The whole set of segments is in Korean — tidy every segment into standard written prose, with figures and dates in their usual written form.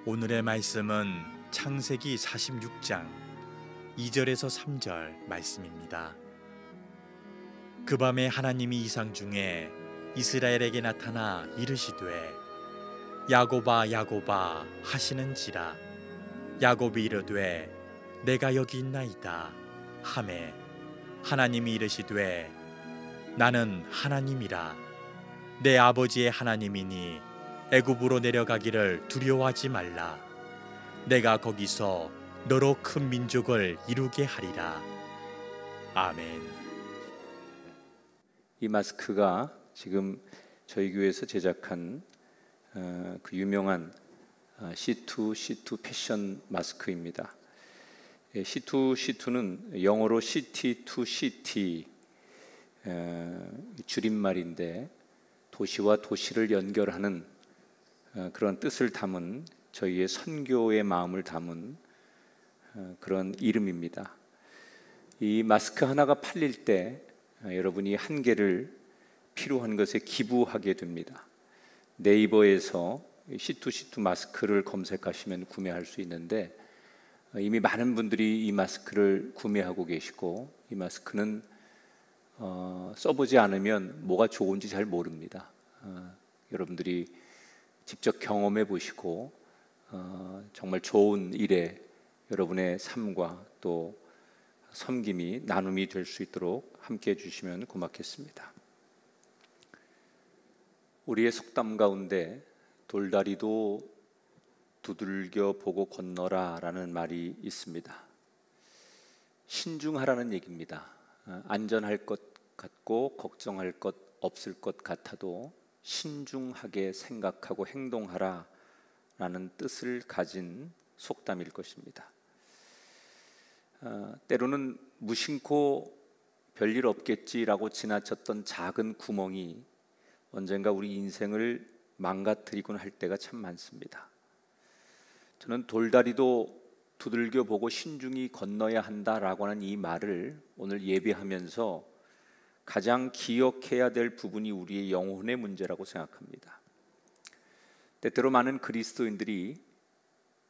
오늘의 말씀은 창세기 46장 2절에서 3절 말씀입니다. 그 밤에 하나님이 이상 중에 이스라엘에게 나타나 이르시되 야곱아 야곱아 하시는지라. 야곱이 이르되 내가 여기 있나이다 하매 하나님이 이르시되 나는 하나님이라. 내 아버지의 하나님이니 애굽으로 내려가기를 두려워하지 말라. 내가 거기서 너로 큰 민족을 이루게 하리라. 아멘. 이 마스크가 지금 저희 교회에서 제작한 그 유명한 C2 패션 마스크입니다. C2는 영어로 City to City 줄임말인데 도시와 도시를 연결하는 그런 뜻을 담은 저희의 선교의 마음을 담은 그런 이름입니다. 이 마스크 하나가 팔릴 때 여러분이 한 개를 필요한 것에 기부하게 됩니다. 네이버에서 C2 마스크를 검색하시면 구매할 수 있는데 이미 많은 분들이 이 마스크를 구매하고 계시고, 이 마스크는 써보지 않으면 뭐가 좋은지 잘 모릅니다. 여러분들이 직접 경험해 보시고 정말 좋은 일에 여러분의 삶과 또 섬김이 나눔이 될 수 있도록 함께 해주시면 고맙겠습니다. 우리의 속담 가운데 돌다리도 두들겨 보고 건너라 라는 말이 있습니다. 신중하라는 얘기입니다. 안전할 것 같고 걱정할 것 없을 것 같아도 신중하게 생각하고 행동하라 라는 뜻을 가진 속담일 것입니다. 때로는 무심코 별일 없겠지라고 지나쳤던 작은 구멍이 언젠가 우리 인생을 망가뜨리곤 할 때가 참 많습니다. 저는 돌다리도 두들겨 보고 신중히 건너야 한다라고 하는 이 말을 오늘 예배하면서 가장 기억해야 될 부분이 우리의 영혼의 문제라고 생각합니다. 때때로 많은 그리스도인들이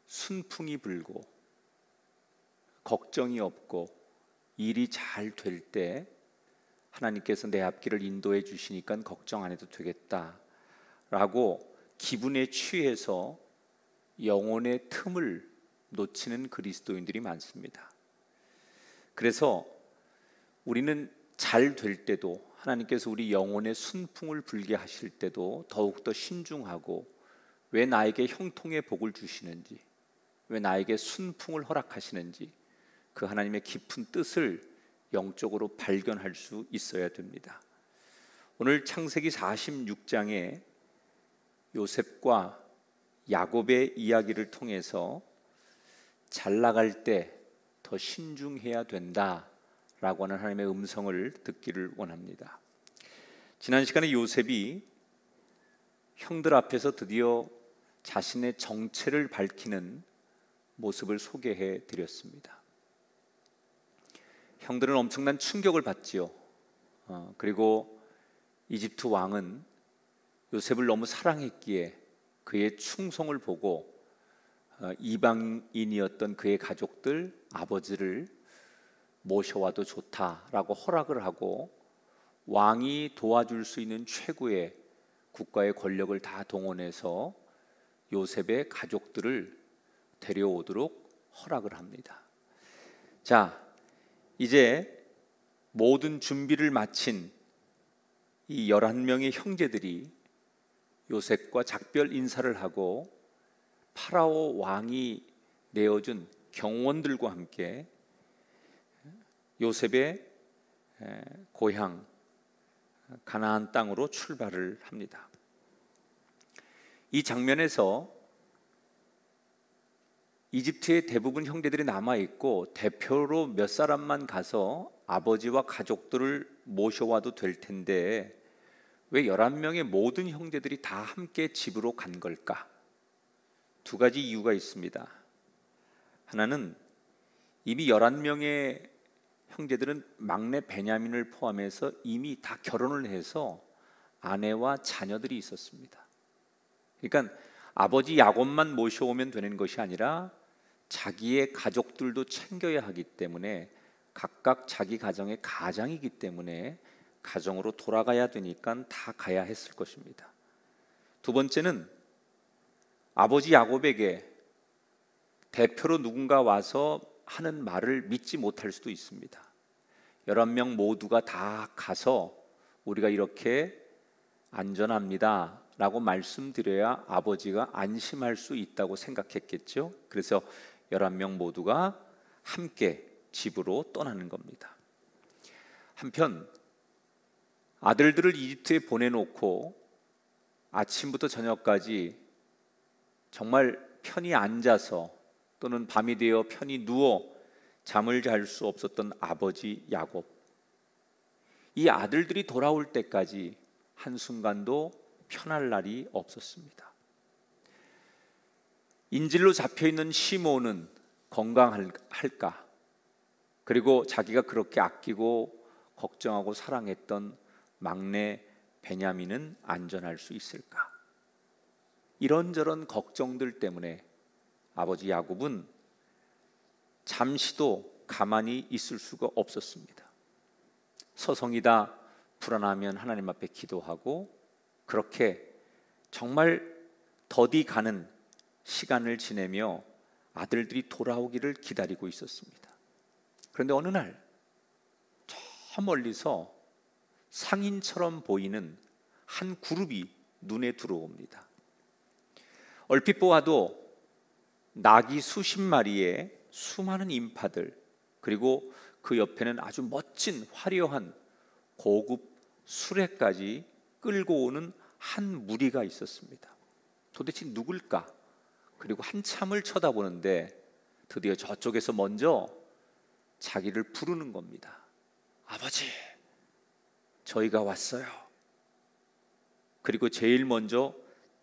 순풍이 불고 걱정이 없고 일이 잘 될 때 하나님께서 내 앞길을 인도해 주시니까 걱정 안 해도 되겠다라고 기분에 취해서 영혼의 틈을 놓치는 그리스도인들이 많습니다. 그래서 우리는 잘 될 때도, 하나님께서 우리 영혼의 순풍을 불게 하실 때도 더욱더 신중하고, 왜 나에게 형통의 복을 주시는지, 왜 나에게 순풍을 허락하시는지 그 하나님의 깊은 뜻을 영적으로 발견할 수 있어야 됩니다. 오늘 창세기 46장에 요셉과 야곱의 이야기를 통해서 잘 나갈 때 더 신중해야 된다라고 하는 하나님의 음성을 듣기를 원합니다. 지난 시간에 요셉이 형들 앞에서 드디어 자신의 정체를 밝히는 모습을 소개해 드렸습니다. 형들은 엄청난 충격을 받지요. 그리고 이집트 왕은 요셉을 너무 사랑했기에 그의 충성을 보고 이방인이었던 그의 가족들, 아버지를 모셔와도 좋다라고 허락을 하고 왕이 도와줄 수 있는 최고의 국가의 권력을 다 동원해서 요셉의 가족들을 데려오도록 허락을 합니다. 자, 이제 모든 준비를 마친 이 11명의 형제들이 요셉과 작별 인사를 하고 파라오 왕이 내어준 경원들과 함께 요셉의 고향 가나안 땅으로 출발을 합니다. 이 장면에서 이집트의 대부분 형제들이 남아있고 대표로 몇 사람만 가서 아버지와 가족들을 모셔와도 될 텐데 왜 11명의 모든 형제들이 다 함께 집으로 간 걸까? 두 가지 이유가 있습니다. 하나는 이미 11명의 형제들은 막내 베냐민을 포함해서 이미 다 결혼을 해서 아내와 자녀들이 있었습니다. 그러니까 아버지 야곱만 모셔오면 되는 것이 아니라 자기의 가족들도 챙겨야 하기 때문에 각각 자기 가정의 가장이기 때문에 가정으로 돌아가야 되니까 다 가야 했을 것입니다. 두 번째는 아버지 야곱에게 대표로 누군가 와서 하는 말을 믿지 못할 수도 있습니다. 11명 모두가 다 가서 우리가 이렇게 안전합니다 라고 말씀드려야 아버지가 안심할 수 있다고 생각했겠죠. 그래서 11명 모두가 함께 집으로 떠나는 겁니다. 한편 아들들을 이집트에 보내놓고 아침부터 저녁까지 정말 편히 앉아서 또는 밤이 되어 편히 누워 잠을 잘 수 없었던 아버지 야곱, 이 아들들이 돌아올 때까지 한순간도 편할 날이 없었습니다. 인질로 잡혀있는 시몬은 건강할까? 그리고 자기가 그렇게 아끼고 걱정하고 사랑했던 막내 베냐민은 안전할 수 있을까? 이런저런 걱정들 때문에 아버지 야곱은 잠시도 가만히 있을 수가 없었습니다. 서성이다 불안하면 하나님 앞에 기도하고 그렇게 정말 더디 가는 시간을 지내며 아들들이 돌아오기를 기다리고 있었습니다. 그런데 어느 날 저 멀리서 상인처럼 보이는 한 그룹이 눈에 들어옵니다. 얼핏 보아도 낙이 수십 마리의 수많은 인파들, 그리고 그 옆에는 아주 멋진 화려한 고급 수레까지 끌고 오는 한 무리가 있었습니다. 도대체 누굴까? 그리고 한참을 쳐다보는데 드디어 저쪽에서 먼저 자기를 부르는 겁니다. 아버지, 저희가 왔어요. 그리고 제일 먼저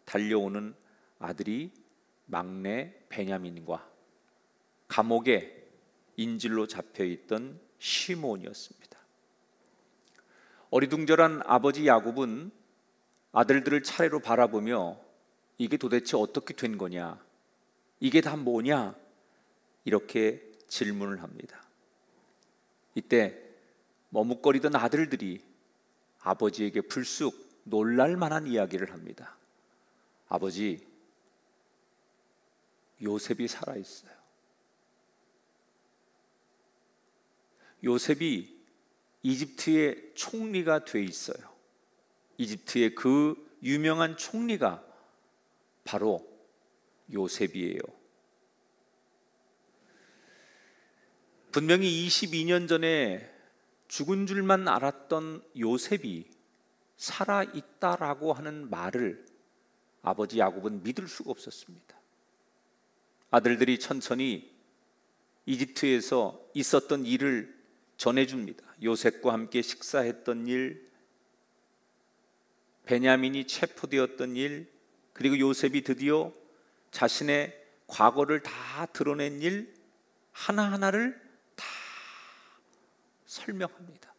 달려오는 아들이 막내 베냐민과 감옥에 인질로 잡혀있던 시몬이었습니다. 어리둥절한 아버지 야곱은 아들들을 차례로 바라보며 이게 도대체 어떻게 된 거냐? 이게 다 뭐냐? 이렇게 질문을 합니다. 이때 머뭇거리던 아들들이 아버지에게 불쑥 놀랄 만한 이야기를 합니다. 아버지, 요셉이 살아있어요. 요셉이 이집트의 총리가 돼 있어요. 이집트의 그 유명한 총리가 바로 요셉이에요. 분명히 22년 전에 죽은 줄만 알았던 요셉이 살아있다라고 하는 말을 아버지 야곱은 믿을 수가 없었습니다. 아들들이 천천히 이집트에서 있었던 일을 전해줍니다. 요셉과 함께 식사했던 일, 베냐민이 체포되었던 일, 그리고 요셉이 드디어 자신의 과거를 다 드러낸 일 하나하나를 다 설명합니다.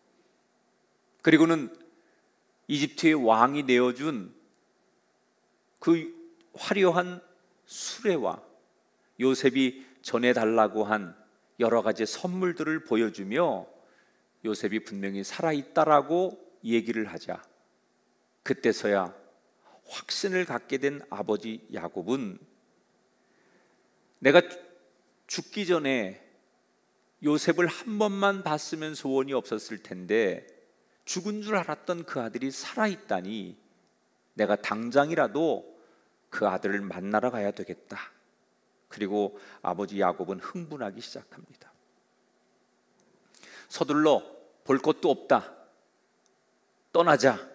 그리고는 이집트의 왕이 내어준 그 화려한 수레와 요셉이 전해달라고 한 여러 가지 선물들을 보여주며 요셉이 분명히 살아있다라고 얘기를 하자 그때서야 확신을 갖게 된 아버지 야곱은 내가 죽기 전에 요셉을 한 번만 봤으면 소원이 없었을 텐데 죽은 줄 알았던 그 아들이 살아있다니 내가 당장이라도 그 아들을 만나러 가야 되겠다. 그리고 아버지 야곱은 흥분하기 시작합니다. 서둘러 볼 것도 없다. 떠나자.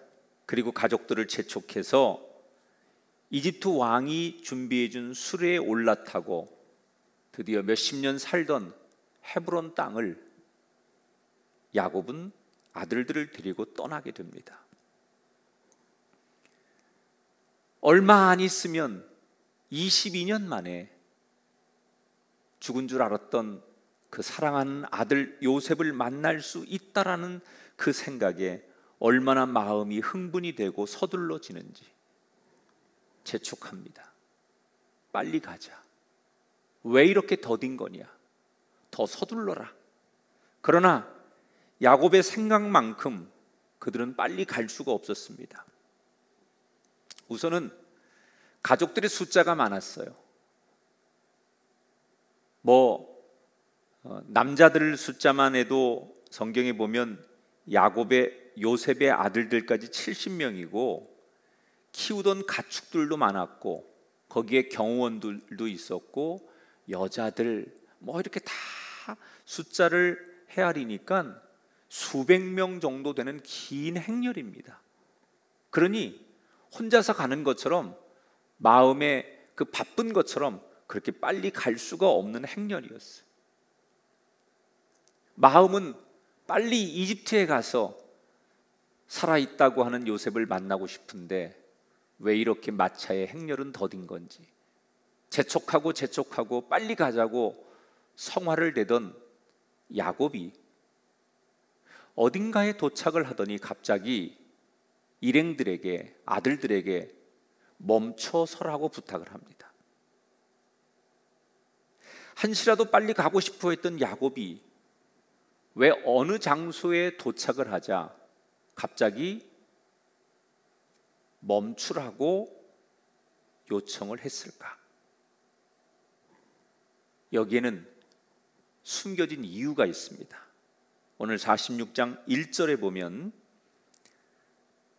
그리고 가족들을 재촉해서 이집트 왕이 준비해준 수레에 올라타고 드디어 몇십 년 살던 헤브론 땅을 야곱은 아들들을 데리고 떠나게 됩니다. 얼마 안 있으면 22년 만에 죽은 줄 알았던 그 사랑하는 아들 요셉을 만날 수 있다라는 그 생각에 얼마나 마음이 흥분이 되고 서둘러지는지 재촉합니다. 빨리 가자. 왜 이렇게 더딘 거냐? 더 서둘러라. 그러나 야곱의 생각만큼 그들은 빨리 갈 수가 없었습니다. 우선은 가족들의 숫자가 많았어요. 남자들 숫자만 해도 성경에 보면 요셉의 아들들까지 70명이고 키우던 가축들도 많았고 거기에 경호원들도 있었고 여자들 이렇게 다 숫자를 헤아리니까 수백 명 정도 되는 긴 행렬입니다. 그러니 혼자서 가는 것처럼 마음에 그 바쁜 것처럼 그렇게 빨리 갈 수가 없는 행렬이었어요. 마음은 빨리 이집트에 가서 살아있다고 하는 요셉을 만나고 싶은데 왜 이렇게 마차의 행렬은 더딘 건지, 재촉하고 빨리 가자고 성화를 내던 야곱이 어딘가에 도착을 하더니 갑자기 일행들에게, 아들들에게 멈춰 서라고 부탁을 합니다. 한시라도 빨리 가고 싶어 했던 야곱이 왜 어느 장소에 도착을 하자 갑자기 멈추라고 요청을 했을까? 여기에는 숨겨진 이유가 있습니다. 오늘 46장 1절에 보면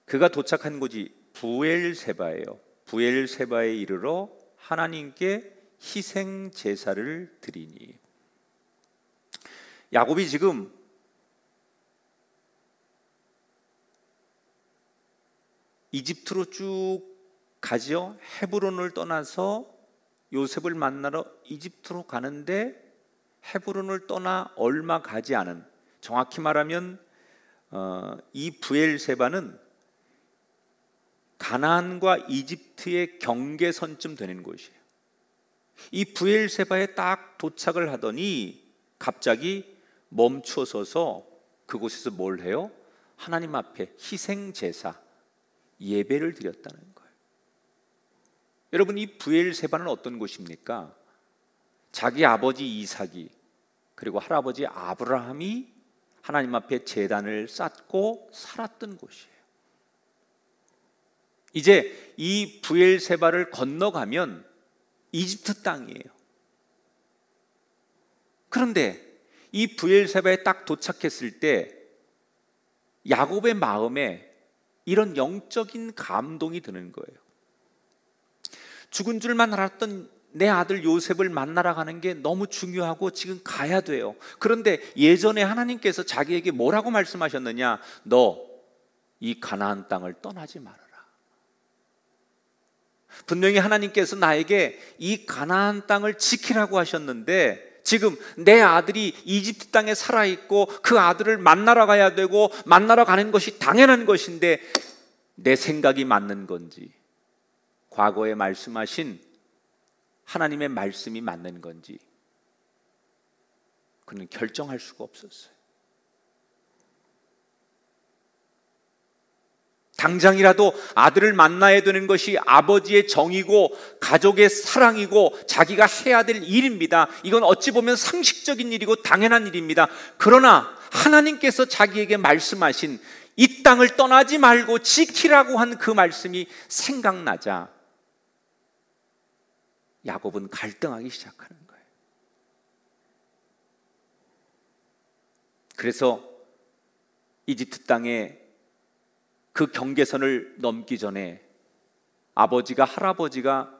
그가 도착한 곳이 브엘세바예요. 브엘세바에 이르러 하나님께 희생 제사를 드리니. 야곱이 지금 이집트로 쭉 가죠. 헤브론을 떠나서 요셉을 만나러 이집트로 가는데 헤브론을 떠나 얼마 가지 않은, 정확히 말하면 이 브엘세바는 가나안과 이집트의 경계선쯤 되는 곳이에요. 이 브엘세바에 딱 도착을 하더니 갑자기 멈춰서서 그곳에서 뭘 해요? 하나님 앞에 희생 제사, 예배를 드렸다는 거예요. 여러분, 이 브엘세바는 어떤 곳입니까? 자기 아버지 이삭이 그리고 할아버지 아브라함이 하나님 앞에 제단을 쌓고 살았던 곳이에요. 이제 이 브엘세바를 건너가면 이집트 땅이에요. 그런데 이 브엘세바에 딱 도착했을 때 야곱의 마음에 이런 영적인 감동이 드는 거예요. 죽은 줄만 알았던 내 아들 요셉을 만나러 가는 게 너무 중요하고 지금 가야 돼요. 그런데 예전에 하나님께서 자기에게 뭐라고 말씀하셨느냐? 너 이 가나안 땅을 떠나지 말아라. 분명히 하나님께서 나에게 이 가나안 땅을 지키라고 하셨는데 지금 내 아들이 이집트 땅에 살아있고 그 아들을 만나러 가야 되고 만나러 가는 것이 당연한 것인데 내 생각이 맞는 건지, 과거에 말씀하신 하나님의 말씀이 맞는 건지 그는 결정할 수가 없었어요. 당장이라도 아들을 만나야 되는 것이 아버지의 정이고 가족의 사랑이고 자기가 해야 될 일입니다. 이건 어찌 보면 상식적인 일이고 당연한 일입니다. 그러나 하나님께서 자기에게 말씀하신 이 땅을 떠나지 말고 지키라고 한 그 말씀이 생각나자 야곱은 갈등하기 시작하는 거예요. 그래서 이집트 땅에 그 경계선을 넘기 전에 아버지가, 할아버지가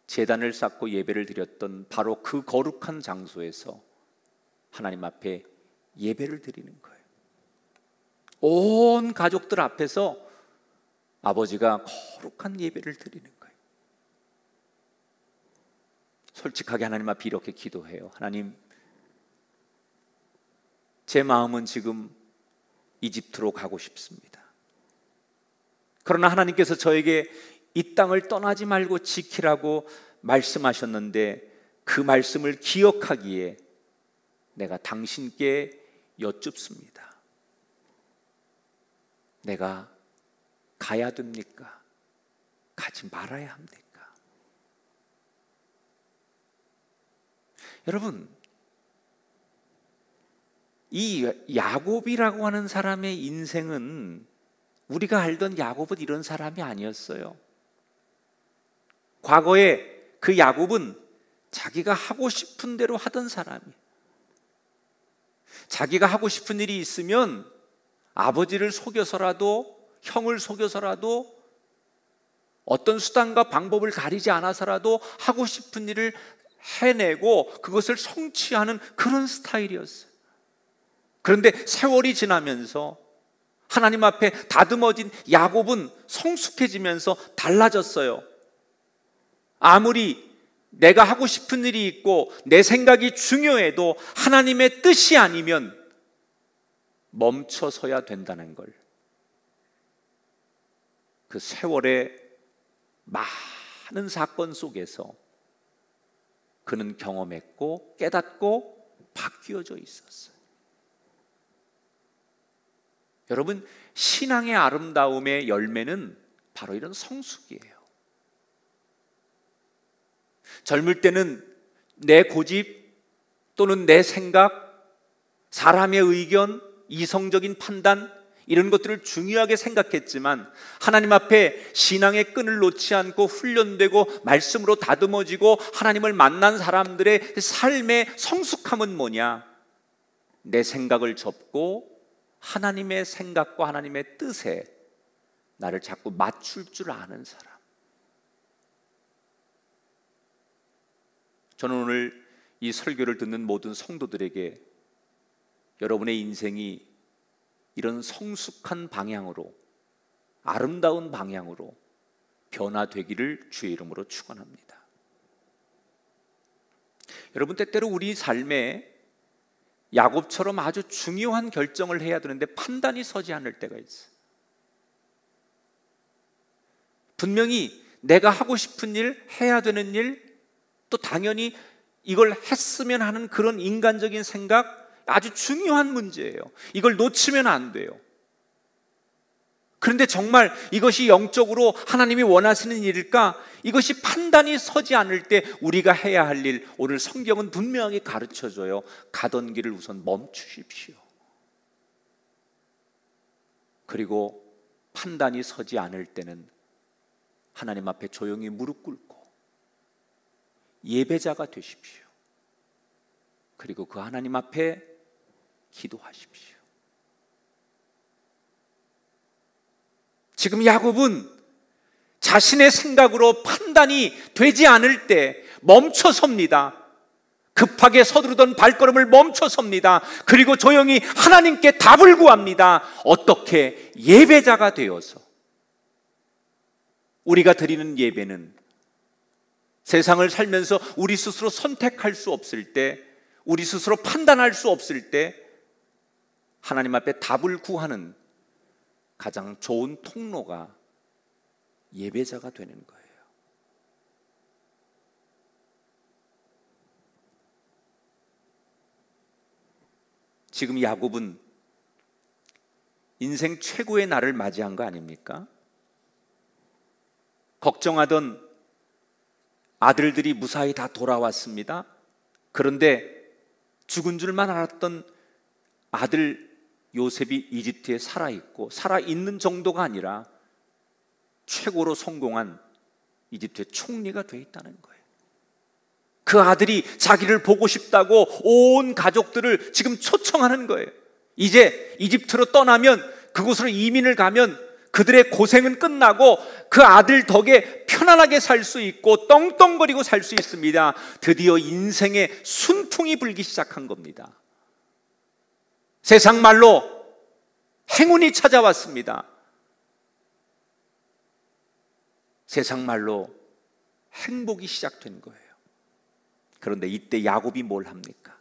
제단을 쌓고 예배를 드렸던 바로 그 거룩한 장소에서 하나님 앞에 예배를 드리는 거예요. 온 가족들 앞에서 아버지가 거룩한 예배를 드리는 거예요. 솔직하게 하나님 앞에 이렇게 기도해요. 하나님, 제 마음은 지금 이집트로 가고 싶습니다. 그러나 하나님께서 저에게 이 땅을 떠나지 말고 지키라고 말씀하셨는데 그 말씀을 기억하기에 내가 당신께 여쭙습니다. 내가 가야 됩니까? 가지 말아야 합니까? 여러분, 이 야곱이라고 하는 사람의 인생은 우리가 알던 야곱은 이런 사람이 아니었어요. 과거에 그 야곱은 자기가 하고 싶은 대로 하던 사람이에요. 자기가 하고 싶은 일이 있으면 아버지를 속여서라도, 형을 속여서라도, 어떤 수단과 방법을 가리지 않아서라도 하고 싶은 일을 해내고 그것을 성취하는 그런 스타일이었어요. 그런데 세월이 지나면서 하나님 앞에 다듬어진 야곱은 성숙해지면서 달라졌어요. 아무리 내가 하고 싶은 일이 있고 내 생각이 중요해도 하나님의 뜻이 아니면 멈춰서야 된다는 걸, 그 세월의 많은 사건 속에서 그는 경험했고 깨닫고 바뀌어져 있었어요. 여러분, 신앙의 아름다움의 열매는 바로 이런 성숙이에요. 젊을 때는 내 고집 또는 내 생각, 사람의 의견, 이성적인 판단, 이런 것들을 중요하게 생각했지만 하나님 앞에 신앙의 끈을 놓지 않고 훈련되고 말씀으로 다듬어지고 하나님을 만난 사람들의 삶의 성숙함은 뭐냐? 내 생각을 접고 하나님의 생각과 하나님의 뜻에 나를 자꾸 맞출 줄 아는 사람. 저는 오늘 이 설교를 듣는 모든 성도들에게 여러분의 인생이 이런 성숙한 방향으로, 아름다운 방향으로 변화되기를 주의 이름으로 축원합니다. 여러분, 때때로 우리 삶에 야곱처럼 아주 중요한 결정을 해야 되는데 판단이 서지 않을 때가 있어요. 분명히 내가 하고 싶은 일, 해야 되는 일, 또 당연히 이걸 했으면 하는 그런 인간적인 생각, 아주 중요한 문제예요. 이걸 놓치면 안 돼요. 그런데 정말 이것이 영적으로 하나님이 원하시는 일일까? 이것이 판단이 서지 않을 때 우리가 해야 할 일, 오늘 성경은 분명하게 가르쳐줘요. 가던 길을 우선 멈추십시오. 그리고 판단이 서지 않을 때는 하나님 앞에 조용히 무릎 꿇고 예배자가 되십시오. 그리고 그 하나님 앞에 기도하십시오. 지금 야곱은 자신의 생각으로 판단이 되지 않을 때 멈춰섭니다. 급하게 서두르던 발걸음을 멈춰섭니다. 그리고 조용히 하나님께 답을 구합니다. 어떻게? 예배자가 되어서. 우리가 드리는 예배는 세상을 살면서 우리 스스로 선택할 수 없을 때, 우리 스스로 판단할 수 없을 때 하나님 앞에 답을 구하는 가장 좋은 통로가 예배자가 되는 거예요. 지금 야곱은 인생 최고의 날을 맞이한 거 아닙니까? 걱정하던 아들들이 무사히 다 돌아왔습니다. 그런데 죽은 줄만 알았던 아들 요셉이 이집트에 살아있고, 살아있는 정도가 아니라 최고로 성공한 이집트의 총리가 되어 있다는 거예요. 그 아들이 자기를 보고 싶다고 온 가족들을 지금 초청하는 거예요. 이제 이집트로 떠나면, 그곳으로 이민을 가면 그들의 고생은 끝나고 그 아들 덕에 편안하게 살 수 있고 떵떵거리고 살 수 있습니다. 드디어 인생의 순풍이 불기 시작한 겁니다. 세상 말로 행운이 찾아왔습니다. 세상 말로 행복이 시작된 거예요. 그런데 이때 야곱이 뭘 합니까?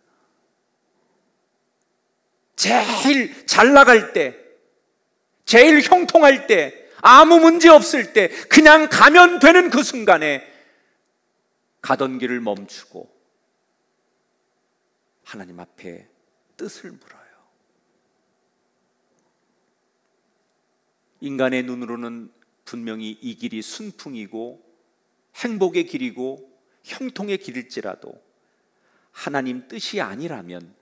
제일 잘 나갈 때, 제일 형통할 때, 아무 문제 없을 때, 그냥 가면 되는 그 순간에 가던 길을 멈추고 하나님 앞에 뜻을 물어요. 인간의 눈으로는 분명히 이 길이 순풍이고 행복의 길이고 형통의 길일지라도 하나님 뜻이 아니라면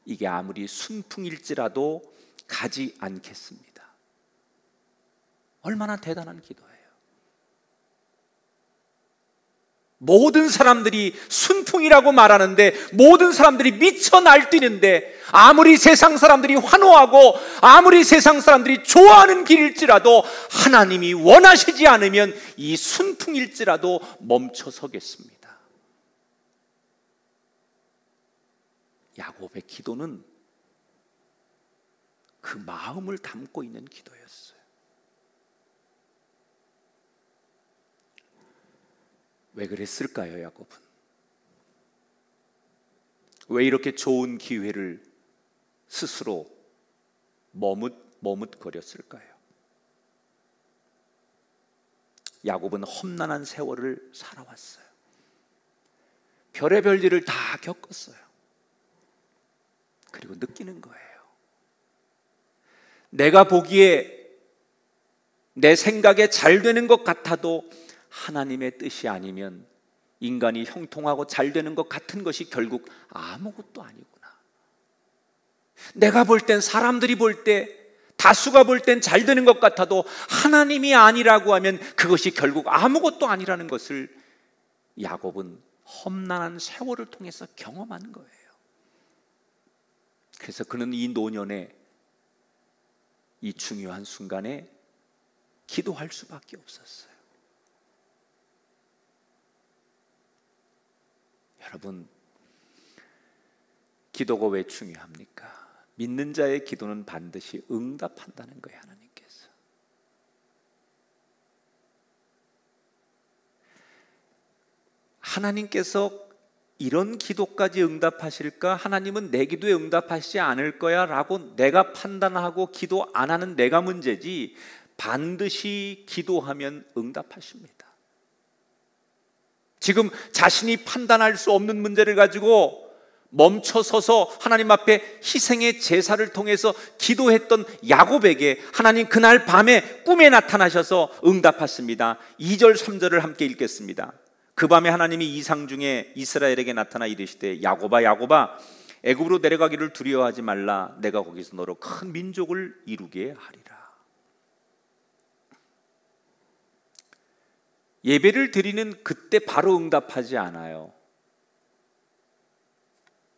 이게 아무리 순풍일지라도 가지 않겠습니다. 얼마나 대단한 기도예요. 모든 사람들이 순풍이라고 말하는데, 모든 사람들이 미쳐 날뛰는데, 아무리 세상 사람들이 환호하고 아무리 세상 사람들이 좋아하는 길일지라도 하나님이 원하시지 않으면 이 순풍일지라도 멈춰 서겠습니다. 야곱의 기도는 그 마음을 담고 있는 기도였어요. 왜 그랬을까요, 야곱은? 왜 이렇게 좋은 기회를 스스로 머뭇거렸을까요? 야곱은 험난한 세월을 살아왔어요. 별의별 일을 다 겪었어요. 그리고 느끼는 거예요. 내가 보기에 내 생각에 잘 되는 것 같아도 하나님의 뜻이 아니면 인간이 형통하고 잘 되는 것 같은 것이 결국 아무것도 아니구나. 내가 볼 땐, 사람들이 볼 때, 다수가 볼 땐 잘 되는 것 같아도 하나님이 아니라고 하면 그것이 결국 아무것도 아니라는 것을 야곱은 험난한 세월을 통해서 경험한 거예요. 그래서 그는 이 노년에, 이 중요한 순간에 기도할 수밖에 없었어요. 여러분, 기도가 왜 중요합니까? 믿는 자의 기도는 반드시 응답한다는 거예요, 하나님께서. 하나님께서 이런 기도까지 응답하실까? 하나님은 내 기도에 응답하시지 않을 거야 라고 내가 판단하고 기도 안 하는 내가 문제지, 반드시 기도하면 응답하십니다. 지금 자신이 판단할 수 없는 문제를 가지고 멈춰서서 하나님 앞에 희생의 제사를 통해서 기도했던 야곱에게 하나님 그날 밤에 꿈에 나타나셔서 응답하십니다. 2절 3절을 함께 읽겠습니다. 그 밤에 하나님이 이상 중에 이스라엘에게 나타나 이르시되 야곱아 야곱아 애굽으로 내려가기를 두려워하지 말라. 내가 거기서 너로 큰 민족을 이루게 하리라. 예배를 드리는 그때 바로 응답하지 않아요.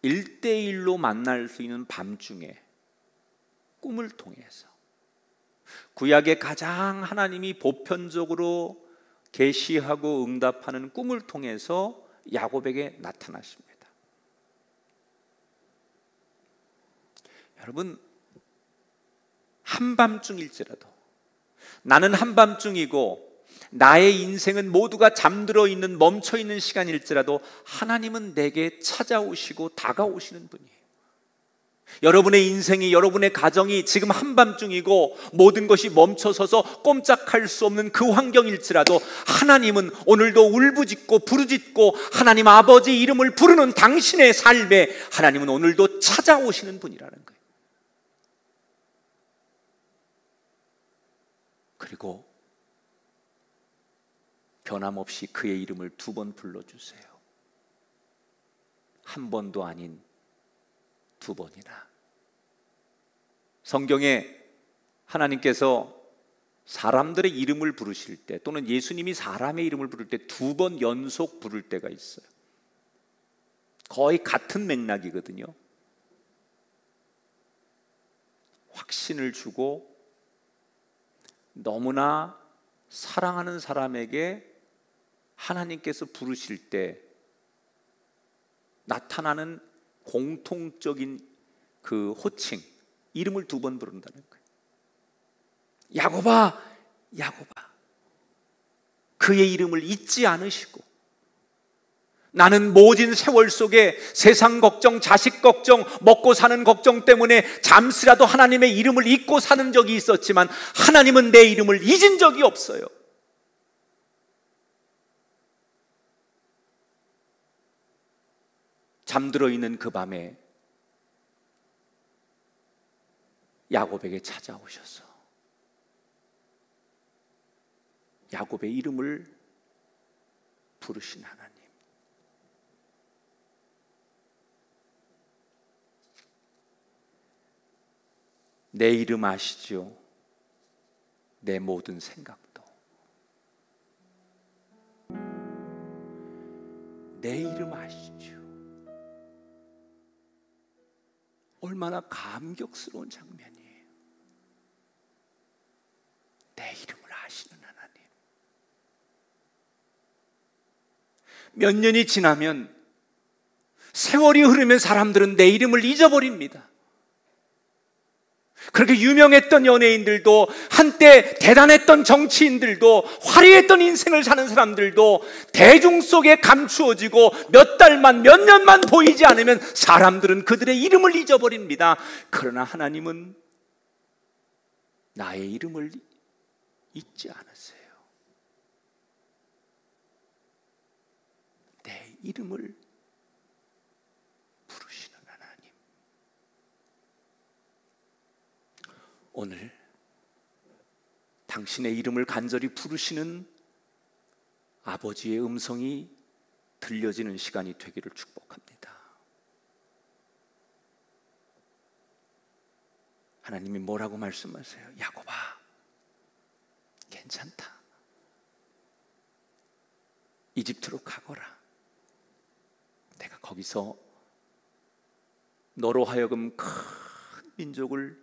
1대1로 만날 수 있는 밤중에 꿈을 통해서, 구약의 가장 하나님이 보편적으로 계시하고 응답하는 꿈을 통해서 야곱에게 나타나십니다. 여러분, 한밤중일지라도, 나는 한밤중이고 나의 인생은 모두가 잠들어 있는, 멈춰 있는 시간일지라도 하나님은 내게 찾아오시고 다가오시는 분이에요. 여러분의 인생이, 여러분의 가정이 지금 한밤중이고 모든 것이 멈춰서서 꼼짝할 수 없는 그 환경일지라도 하나님은 오늘도 울부짖고 부르짖고 하나님 아버지 이름을 부르는 당신의 삶에 하나님은 오늘도 찾아오시는 분이라는 거예요. 그리고 변함없이 그의 이름을 2번 불러주세요. 한 번도 아닌 2번이나. 성경에 하나님께서 사람들의 이름을 부르실 때, 또는 예수님이 사람의 이름을 부를 때 2번 연속 부를 때가 있어요. 거의 같은 맥락이거든요. 확신을 주고 너무나 사랑하는 사람에게 하나님께서 부르실 때 나타나는 공통적인 그 호칭, 이름을 2번 부른다는 거예요. 야곱아, 야곱아. 그의 이름을 잊지 않으시고, 나는 모진 세월 속에 세상 걱정, 자식 걱정, 먹고 사는 걱정 때문에 잠시라도 하나님의 이름을 잊고 사는 적이 있었지만 하나님은 내 이름을 잊은 적이 없어요. 잠들어 있는 그 밤에 야곱에게 찾아오셔서 야곱의 이름을 부르신 하나님. 내 이름 아시죠? 내 모든 생각도. 내 이름 아시죠? 얼마나 감격스러운 장면이에요. 내 이름을 아시는 하나님. 몇 년이 지나면, 세월이 흐르면 사람들은 내 이름을 잊어버립니다. 그렇게 유명했던 연예인들도, 한때 대단했던 정치인들도, 화려했던 인생을 사는 사람들도 대중 속에 감추어지고 몇 달만, 몇 년만 보이지 않으면 사람들은 그들의 이름을 잊어버립니다. 그러나 하나님은 나의 이름을 잊지 않으세요. 내 이름을 부르시는 하나님. 오늘 당신의 이름을 간절히 부르시는 아버지의 음성이 들려지는 시간이 되기를 축복합니다. 하나님이 뭐라고 말씀하세요? 야곱아, 괜찮다. 이집트로 가거라. 내가 거기서 너로 하여금 큰 민족을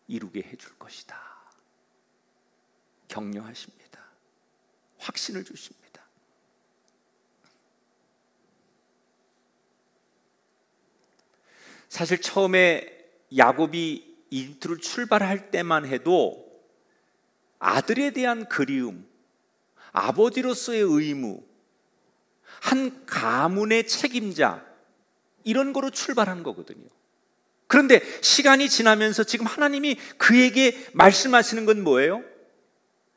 이루게 해줄 것이다. 격려하십니다. 확신을 주십니다. 사실 처음에 야곱이 이집트로 출발할 때만 해도 아들에 대한 그리움, 아버지로서의 의무, 한 가문의 책임자, 이런 거로 출발한 거거든요. 그런데 시간이 지나면서 지금 하나님이 그에게 말씀하시는 건 뭐예요?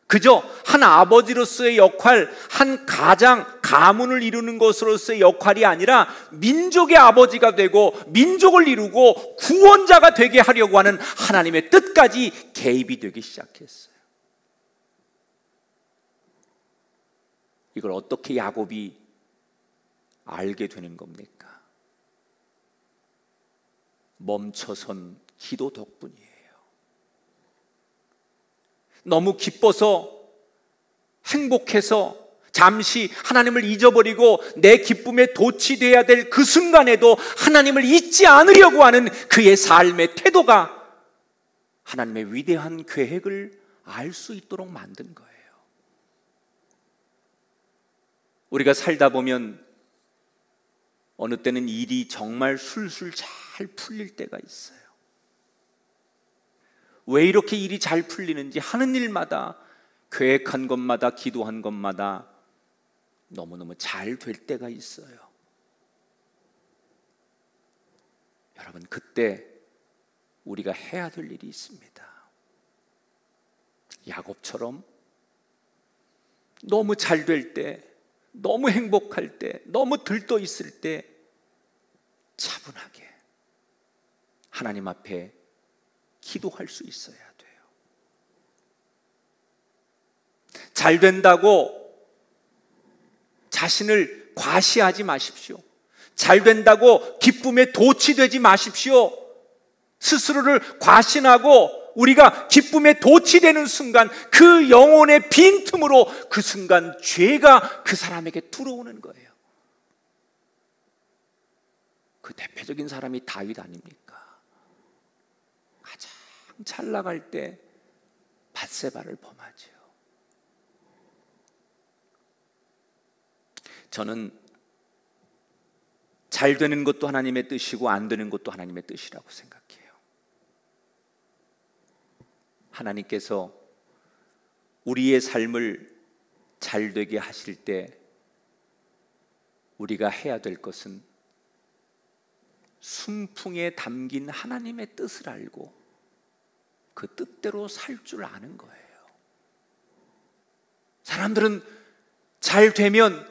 그저 한 아버지로서의 역할, 한 가문을 이루는 것으로서의 역할이 아니라 민족의 아버지가 되고 민족을 이루고 구원자가 되게 하려고 하는 하나님의 뜻까지 개입이 되기 시작했어요. 이걸 어떻게 야곱이 알게 되는 겁니까? 멈춰선 기도 덕분이에요. 너무 기뻐서, 행복해서 잠시 하나님을 잊어버리고 내 기쁨에 도취되어야 될 그 순간에도 하나님을 잊지 않으려고 하는 그의 삶의 태도가 하나님의 위대한 계획을 알 수 있도록 만든 거예요. 우리가 살다 보면 어느 때는 일이 정말 술술 잘 풀릴 때가 있어요. 왜 이렇게 일이 잘 풀리는지, 하는 일마다, 계획한 것마다, 기도한 것마다 너무너무 잘 될 때가 있어요. 여러분, 그때 우리가 해야 될 일이 있습니다. 야곱처럼 너무 잘 될 때, 너무 행복할 때, 너무 들떠 있을 때 차분하게 하나님 앞에 기도할 수 있어야 돼요. 잘 된다고 자신을 과시하지 마십시오. 잘 된다고 기쁨에 도취되지 마십시오. 스스로를 과신하고 우리가 기쁨에 도취되는 순간, 그 영혼의 빈틈으로 그 순간 죄가 그 사람에게 들어오는 거예요. 그 대표적인 사람이 다윗 아닙니까? 가장 잘 나갈 때 밧세바를 범하죠. 저는 잘 되는 것도 하나님의 뜻이고 안 되는 것도 하나님의 뜻이라고 생각해요. 하나님께서 우리의 삶을 잘 되게 하실 때 우리가 해야 될 것은 순풍에 담긴 하나님의 뜻을 알고 그 뜻대로 살 줄 아는 거예요. 사람들은 잘 되면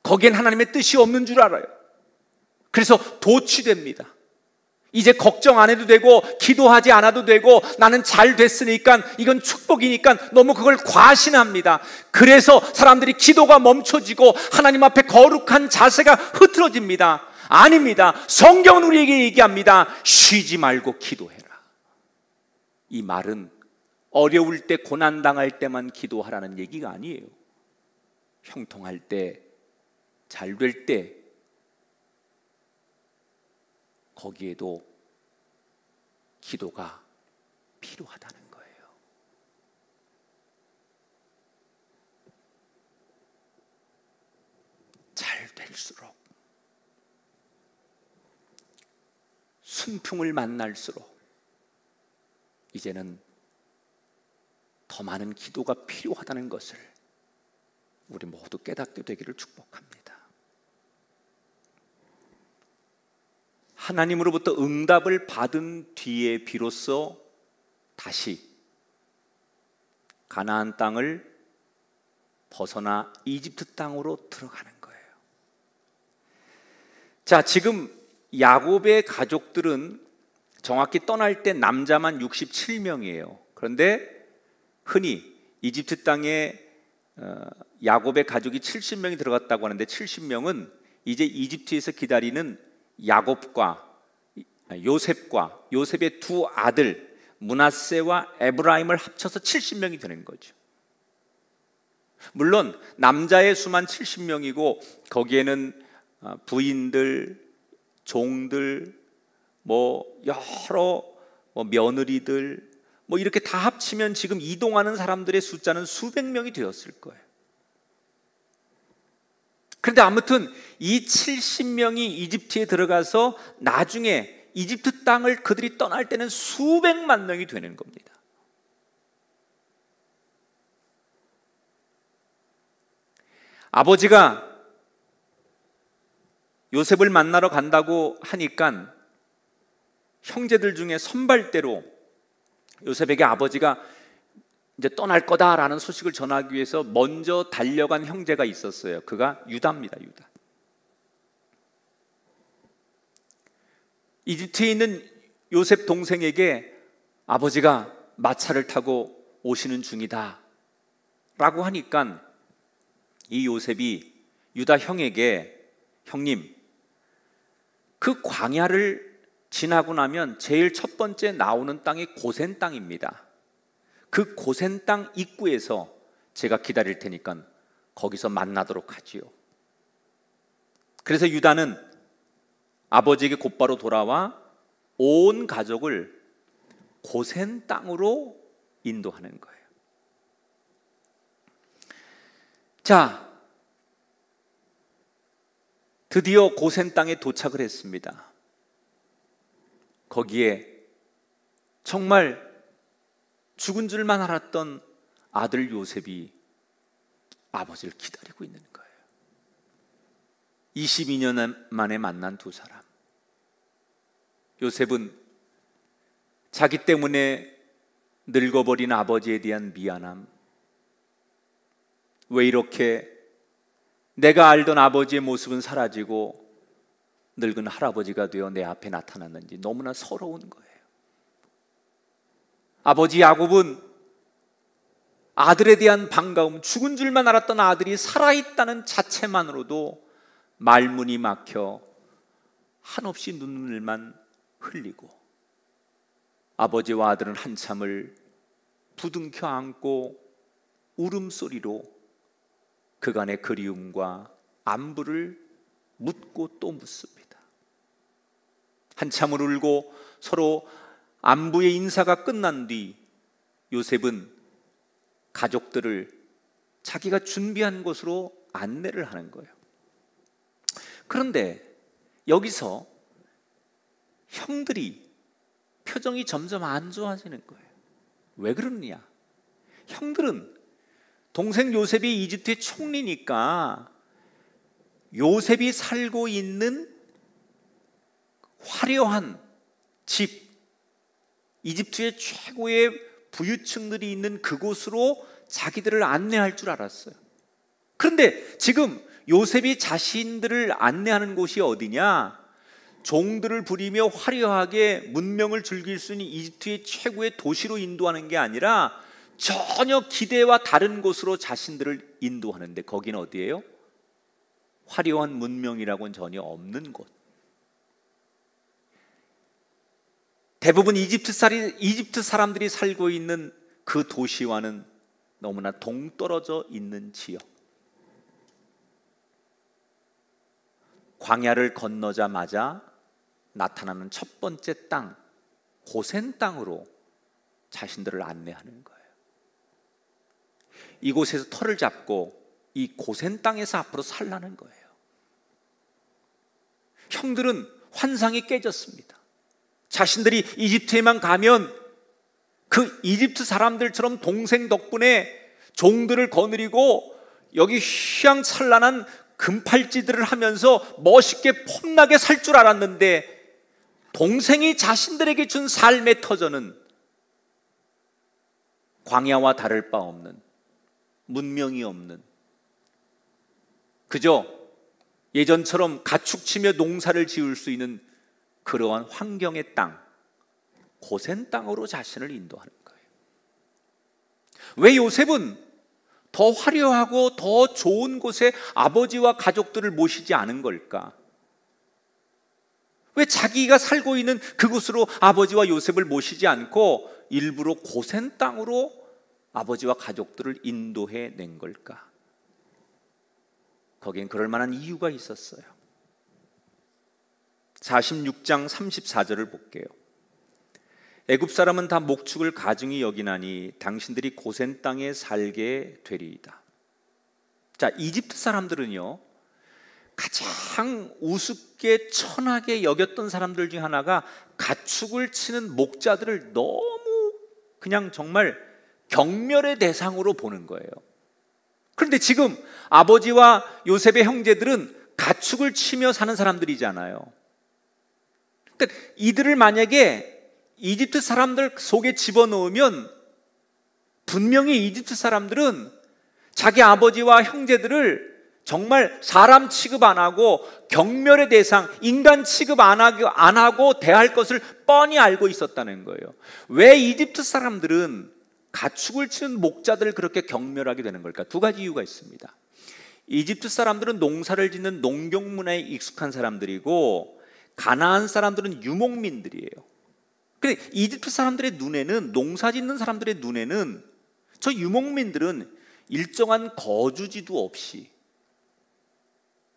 거기엔 하나님의 뜻이 없는 줄 알아요. 그래서 도취됩니다. 이제 걱정 안 해도 되고 기도하지 않아도 되고 나는 잘 됐으니까 이건 축복이니까 너무 그걸 과신합니다. 그래서 사람들이 기도가 멈춰지고 하나님 앞에 거룩한 자세가 흐트러집니다. 아닙니다. 성경은 우리에게 얘기합니다. 쉬지 말고 기도해라. 이 말은 어려울 때, 고난당할 때만 기도하라는 얘기가 아니에요. 형통할 때, 잘 될 때, 거기에도 기도가 필요하다는 거예요. 잘 될수록, 순풍을 만날수록 이제는 더 많은 기도가 필요하다는 것을 우리 모두 깨닫게 되기를 축복합니다. 하나님으로부터 응답을 받은 뒤에 비로소 다시 가나안 땅을 벗어나 이집트 땅으로 들어가는 거예요. 자, 지금 야곱의 가족들은 정확히 떠날 때 남자만 67명이에요. 그런데 흔히 이집트 땅에 야곱의 가족이 70명이 들어갔다고 하는데, 70명은 이제 이집트에서 기다리는 요셉과 요셉의 두 아들 므낫세와 에브라임을 합쳐서 70명이 되는 거죠. 물론 남자의 수만 70명이고 거기에는 부인들, 종들, 여러 며느리들 이렇게 다 합치면 지금 이동하는 사람들의 숫자는 수백 명이 되었을 거예요. 그런데 아무튼 이 70명이 이집트에 들어가서 나중에 이집트 땅을 그들이 떠날 때는 수백만 명이 되는 겁니다. 아버지가 요셉을 만나러 간다고 하니까 형제들 중에 선발대로 요셉에게 아버지가 이제 떠날 거다라는 소식을 전하기 위해서 먼저 달려간 형제가 있었어요. 그가 유다입니다. 유다. 이집트에 있는 요셉 동생에게 아버지가 마차를 타고 오시는 중이다 라고 하니까 이 요셉이 유다 형에게, 형님, 그 광야를 지나고 나면 제일 첫 번째 나오는 땅이 고센 땅입니다. 그 고센 땅 입구에서 제가 기다릴 테니까 거기서 만나도록 하지요. 그래서 유다는 아버지에게 곧바로 돌아와 온 가족을 고센 땅으로 인도하는 거예요. 자, 드디어 고센 땅에 도착을 했습니다. 거기에 정말 죽은 줄만 알았던 아들 요셉이 아버지를 기다리고 있는 거예요. 22년 만에 만난 두 사람. 요셉은 자기 때문에 늙어버린 아버지에 대한 미안함, 왜 이렇게 내가 알던 아버지의 모습은 사라지고 늙은 할아버지가 되어 내 앞에 나타났는지 너무나 서러운 거예요. 아버지 야곱은 아들에 대한 반가움, 죽은 줄만 알았던 아들이 살아있다는 자체만으로도 말문이 막혀 한없이 눈물만 흘리고, 아버지와 아들은 한참을 부둥켜 안고 울음소리로 그간의 그리움과 안부를 묻고 또 묻습니다. 한참을 울고 서로 안부의 인사가 끝난 뒤 요셉은 가족들을 자기가 준비한 곳으로 안내를 하는 거예요. 그런데 여기서 형들이 표정이 점점 안 좋아지는 거예요. 왜 그러느냐? 형들은 동생 요셉이 이집트의 총리니까 요셉이 살고 있는 화려한 집, 이집트의 최고의 부유층들이 있는 그곳으로 자기들을 안내할 줄 알았어요. 그런데 지금 요셉이 자신들을 안내하는 곳이 어디냐? 종들을 부리며 화려하게 문명을 즐길 수 있는 이집트의 최고의 도시로 인도하는 게 아니라 전혀 기대와 다른 곳으로 자신들을 인도하는데, 거기는 어디예요? 화려한 문명이라고는 전혀 없는 곳. 대부분 이집트 사람들이 살고 있는 그 도시와는 너무나 동떨어져 있는 지역. 광야를 건너자마자 나타나는 첫 번째 땅, 고센 땅으로 자신들을 안내하는 거예요. 이곳에서 터를 잡고 이 고센 땅에서 앞으로 살라는 거예요. 형들은 환상이 깨졌습니다. 자신들이 이집트에만 가면 그 이집트 사람들처럼 동생 덕분에 종들을 거느리고 여기 휘황찬란한 금팔찌들을 하면서 멋있게 폼나게 살 줄 알았는데, 동생이 자신들에게 준 삶의 터전은 광야와 다를 바 없는, 문명이 없는, 그저 예전처럼 가축치며 농사를 지을 수 있는 그러한 환경의 땅, 고센 땅으로 자신을 인도하는 거예요. 왜 요셉은 더 화려하고 더 좋은 곳에 아버지와 가족들을 모시지 않은 걸까? 왜 자기가 살고 있는 그곳으로 아버지와 요셉을 모시지 않고 일부러 고센 땅으로 아버지와 가족들을 인도해 낸 걸까? 거기엔 그럴 만한 이유가 있었어요. 46장 34절을 볼게요. 애굽 사람은 다 목축을 가증히 여기나니 당신들이 고센 땅에 살게 되리이다. 자, 이집트 사람들은요, 가장 우습게 천하게 여겼던 사람들 중 하나가 가축을 치는 목자들을 너무 그냥 정말 경멸의 대상으로 보는 거예요. 그런데 지금 아버지와 요셉의 형제들은 가축을 치며 사는 사람들이잖아요. 그러니까 이들을 만약에 이집트 사람들 속에 집어넣으면 분명히 이집트 사람들은 자기 아버지와 형제들을 정말 사람 취급 안 하고 경멸의 대상, 인간 취급 안 하고 대할 것을 뻔히 알고 있었다는 거예요. 왜 이집트 사람들은 가축을 치는 목자들을 그렇게 경멸하게 되는 걸까? 두 가지 이유가 있습니다. 이집트 사람들은 농사를 짓는 농경 문화에 익숙한 사람들이고, 가나안 사람들은 유목민들이에요. 근데 이집트 사람들의 눈에는, 농사 짓는 사람들의 눈에는 저 유목민들은 일정한 거주지도 없이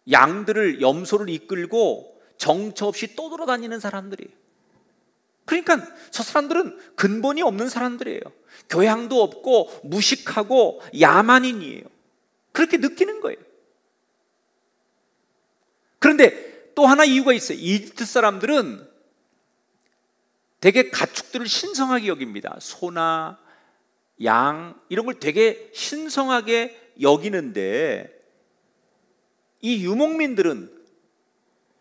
양들을, 염소를 이끌고 정처 없이 떠돌아다니는 사람들이에요. 그러니까 저 사람들은 근본이 없는 사람들이에요. 교양도 없고 무식하고 야만인이에요. 그렇게 느끼는 거예요. 그런데 또 하나 이유가 있어요. 이집트 사람들은 되게 가축들을 신성하게 여깁니다. 소나 양 이런 걸 되게 신성하게 여기는데, 이 유목민들은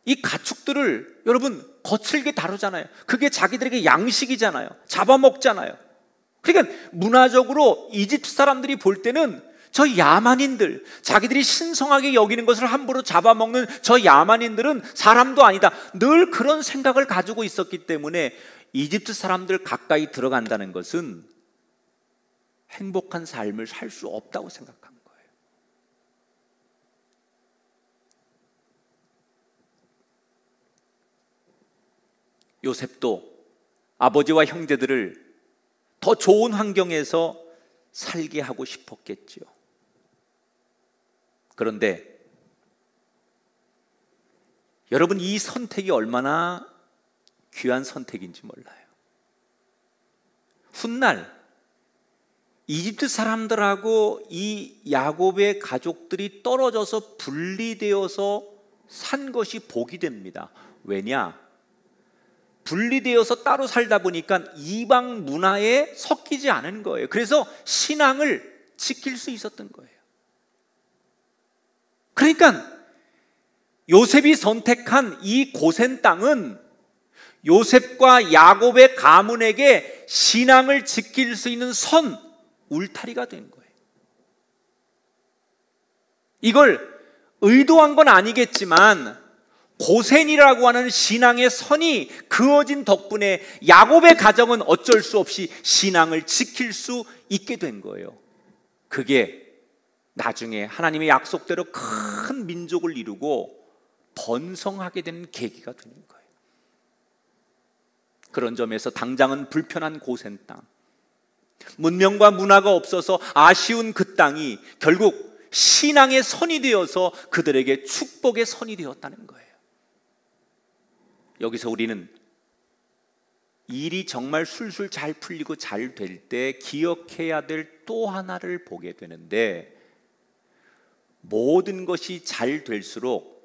이 가축들을 여러분 거칠게 다루잖아요. 그게 자기들에게 양식이잖아요. 잡아먹잖아요. 그러니까 문화적으로 이집트 사람들이 볼 때는 저 야만인들, 자기들이 신성하게 여기는 것을 함부로 잡아먹는 저 야만인들은 사람도 아니다, 늘 그런 생각을 가지고 있었기 때문에 이집트 사람들 가까이 들어간다는 것은 행복한 삶을 살 수 없다고 생각한 거예요. 요셉도 아버지와 형제들을 더 좋은 환경에서 살게 하고 싶었겠죠. 그런데 여러분, 이 선택이 얼마나 귀한 선택인지 몰라요. 훗날 이집트 사람들하고 이 야곱의 가족들이 떨어져서 분리되어서 산 것이 복이 됩니다. 왜냐? 분리되어서 따로 살다 보니까 이방 문화에 섞이지 않은 거예요. 그래서 신앙을 지킬 수 있었던 거예요. 그러니까 요셉이 선택한 이 고센 땅은 요셉과 야곱의 가문에게 신앙을 지킬 수 있는 선, 울타리가 된 거예요. 이걸 의도한 건 아니겠지만 고센이라고 하는 신앙의 선이 그어진 덕분에 야곱의 가정은 어쩔 수 없이 신앙을 지킬 수 있게 된 거예요. 그게 나중에 하나님의 약속대로 큰 민족을 이루고 번성하게 되는 계기가 되는 거예요. 그런 점에서 당장은 불편한 고센 땅, 문명과 문화가 없어서 아쉬운 그 땅이 결국 신앙의 선이 되어서 그들에게 축복의 선이 되었다는 거예요. 여기서 우리는 일이 정말 술술 잘 풀리고 잘 될 때 기억해야 될 또 하나를 보게 되는데, 모든 것이 잘 될수록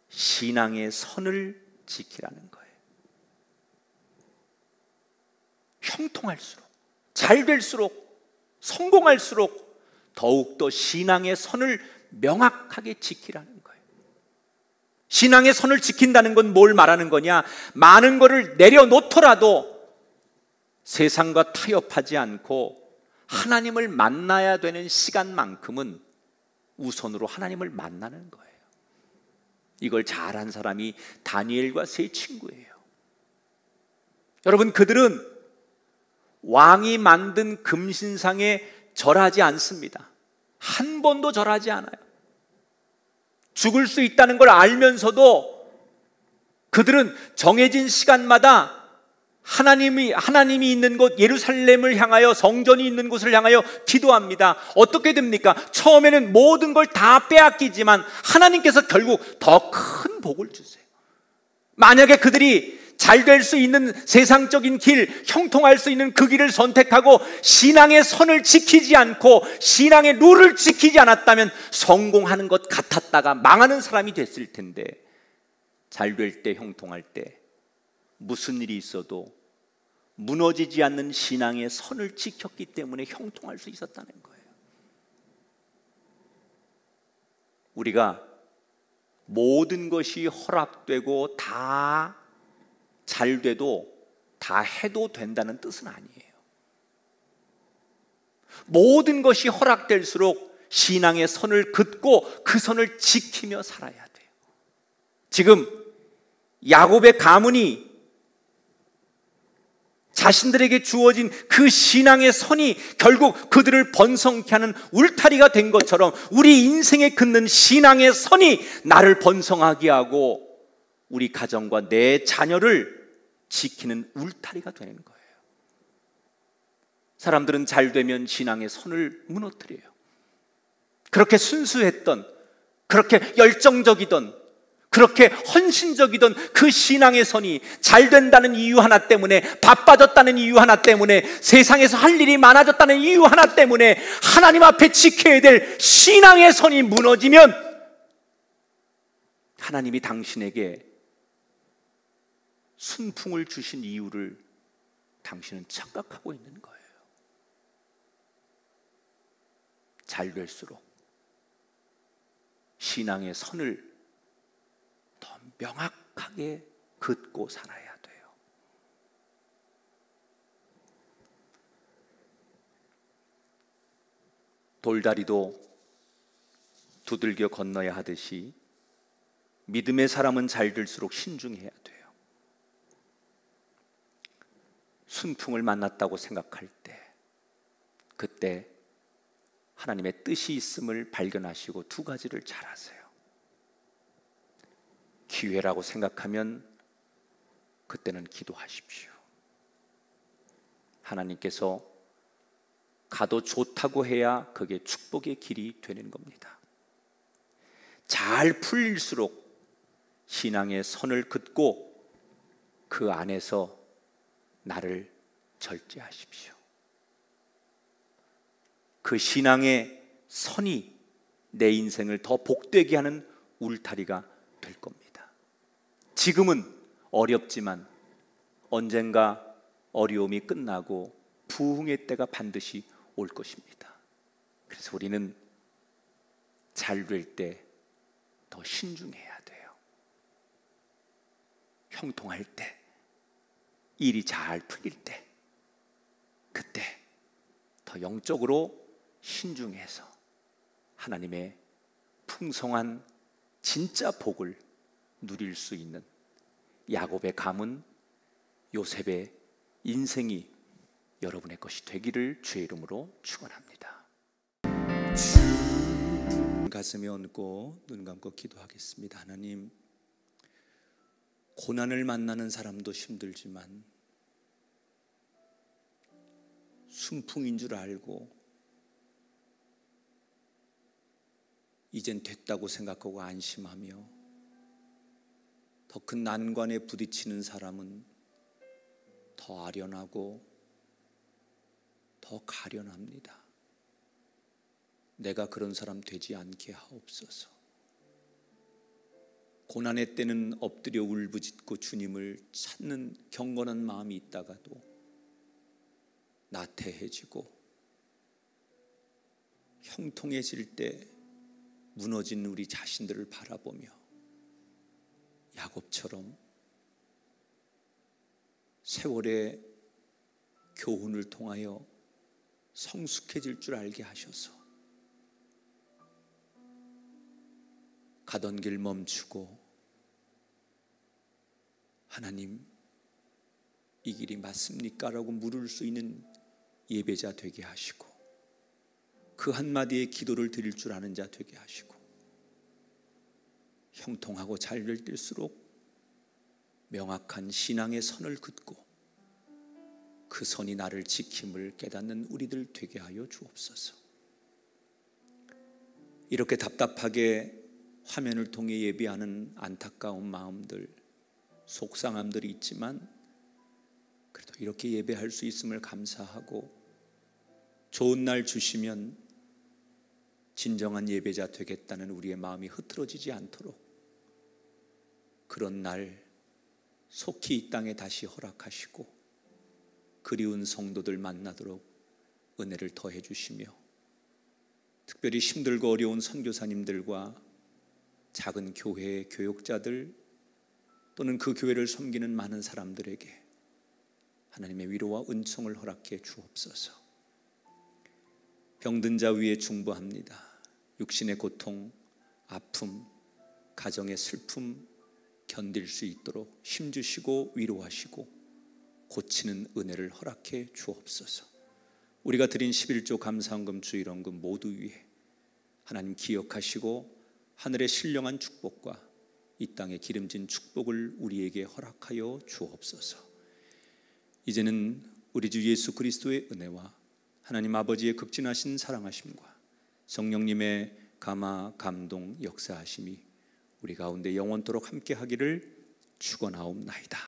신앙의 선을 지키라는 거예요. 형통할수록, 잘 될수록, 성공할수록 더욱더 신앙의 선을 명확하게 지키라는 거예요. 신앙의 선을 지킨다는 건 뭘 말하는 거냐? 많은 것을 내려놓더라도 세상과 타협하지 않고 하나님을 만나야 되는 시간만큼은 우선으로 하나님을 만나는 거예요. 이걸 잘한 사람이 다니엘과 세 친구예요. 여러분, 그들은 왕이 만든 금신상에 절하지 않습니다. 한 번도 절하지 않아요. 죽을 수 있다는 걸 알면서도 그들은 정해진 시간마다 하나님이 있는 곳 예루살렘을 향하여, 성전이 있는 곳을 향하여 기도합니다. 어떻게 됩니까? 처음에는 모든 걸 다 빼앗기지만 하나님께서 결국 더 큰 복을 주세요. 만약에 그들이 잘 될 수 있는 세상적인 길, 형통할 수 있는 그 길을 선택하고 신앙의 선을 지키지 않고 신앙의 룰을 지키지 않았다면 성공하는 것 같았다가 망하는 사람이 됐을 텐데, 잘 될 때, 형통할 때 무슨 일이 있어도 무너지지 않는 신앙의 선을 지켰기 때문에 형통할 수 있었다는 거예요. 우리가 모든 것이 허락되고 다 잘 돼도 다 해도 된다는 뜻은 아니에요. 모든 것이 허락될수록 신앙의 선을 긋고 그 선을 지키며 살아야 돼요. 지금 야곱의 가문이 자신들에게 주어진 그 신앙의 선이 결국 그들을 번성케 하는 울타리가 된 것처럼 우리 인생에 긋는 신앙의 선이 나를 번성하게 하고 우리 가정과 내 자녀를 지키는 울타리가 되는 거예요. 사람들은 잘 되면 신앙의 선을 무너뜨려요. 그렇게 순수했던, 그렇게 열정적이던, 그렇게 헌신적이던 그 신앙의 선이 잘 된다는 이유 하나 때문에, 바빠졌다는 이유 하나 때문에, 세상에서 할 일이 많아졌다는 이유 하나 때문에 하나님 앞에 지켜야 될 신앙의 선이 무너지면 하나님이 당신에게 순풍을 주신 이유를 당신은 착각하고 있는 거예요. 잘 될수록 신앙의 선을 더 명확하게 긋고 살아야 돼요. 돌다리도 두들겨 건너야 하듯이 믿음의 사람은 잘 될수록 신중해야 돼요. 순풍을 만났다고 생각할 때, 그때 하나님의 뜻이 있음을 발견하시고 두 가지를 잘 하세요. 기회라고 생각하면 그때는 기도하십시오. 하나님께서 가도 좋다고 해야 그게 축복의 길이 되는 겁니다. 잘 풀릴수록 신앙의 선을 긋고 그 안에서 나를 절제하십시오. 그 신앙의 선이 내 인생을 더 복되게 하는 울타리가 될 겁니다. 지금은 어렵지만 언젠가 어려움이 끝나고 부흥의 때가 반드시 올 것입니다. 그래서 우리는 잘 될 때 더 신중해야 돼요. 형통할 때, 일이 잘 풀릴 때, 그때 더 영적으로 신중해서 하나님의 풍성한 진짜 복을 누릴 수 있는 야곱의 가문, 요셉의 인생이 여러분의 것이 되기를 주의 이름으로 축원합니다. 가슴에 얹고 눈 감고 기도하겠습니다. 하나님, 고난을 만나는 사람도 힘들지만 순풍인 줄 알고 이젠 됐다고 생각하고 안심하며 더 큰 난관에 부딪히는 사람은 더 아련하고 더 가련합니다. 내가 그런 사람 되지 않게 하옵소서. 고난의 때는 엎드려 울부짖고 주님을 찾는 경건한 마음이 있다가도 나태해지고 형통해질 때 무너진 우리 자신들을 바라보며 야곱처럼 세월의 교훈을 통하여 성숙해질 줄 알게 하셔서 가던 길 멈추고 하나님, 이 길이 맞습니까? 라고 물을 수 있는 예배자 되게 하시고 그 한마디의 기도를 드릴 줄 아는 자 되게 하시고 형통하고 잘 될 때일수록 명확한 신앙의 선을 긋고 그 선이 나를 지킴을 깨닫는 우리들 되게 하여 주옵소서. 이렇게 답답하게 화면을 통해 예배하는 안타까운 마음들, 속상함들이 있지만 그래도 이렇게 예배할 수 있음을 감사하고 좋은 날 주시면 진정한 예배자 되겠다는 우리의 마음이 흐트러지지 않도록 그런 날 속히 이 땅에 다시 허락하시고 그리운 성도들 만나도록 은혜를 더해 주시며 특별히 힘들고 어려운 선교사님들과 작은 교회의 교역자들 또는 그 교회를 섬기는 많은 사람들에게 하나님의 위로와 은총을 허락해 주옵소서. 병든 자 위에 중보합니다. 육신의 고통, 아픔, 가정의 슬픔 견딜 수 있도록 힘주시고 위로하시고 고치는 은혜를 허락해 주옵소서. 우리가 드린 11조 감사헌금 주일헌금 모두 위에 하나님 기억하시고 하늘의 신령한 축복과 이 땅의 기름진 축복을 우리에게 허락하여 주옵소서. 이제는 우리 주 예수 그리스도의 은혜와 하나님 아버지의 극진하신 사랑하심과 성령님의 감화 감동 역사하심이 우리 가운데 영원토록 함께 하기를 축원하옵나이다.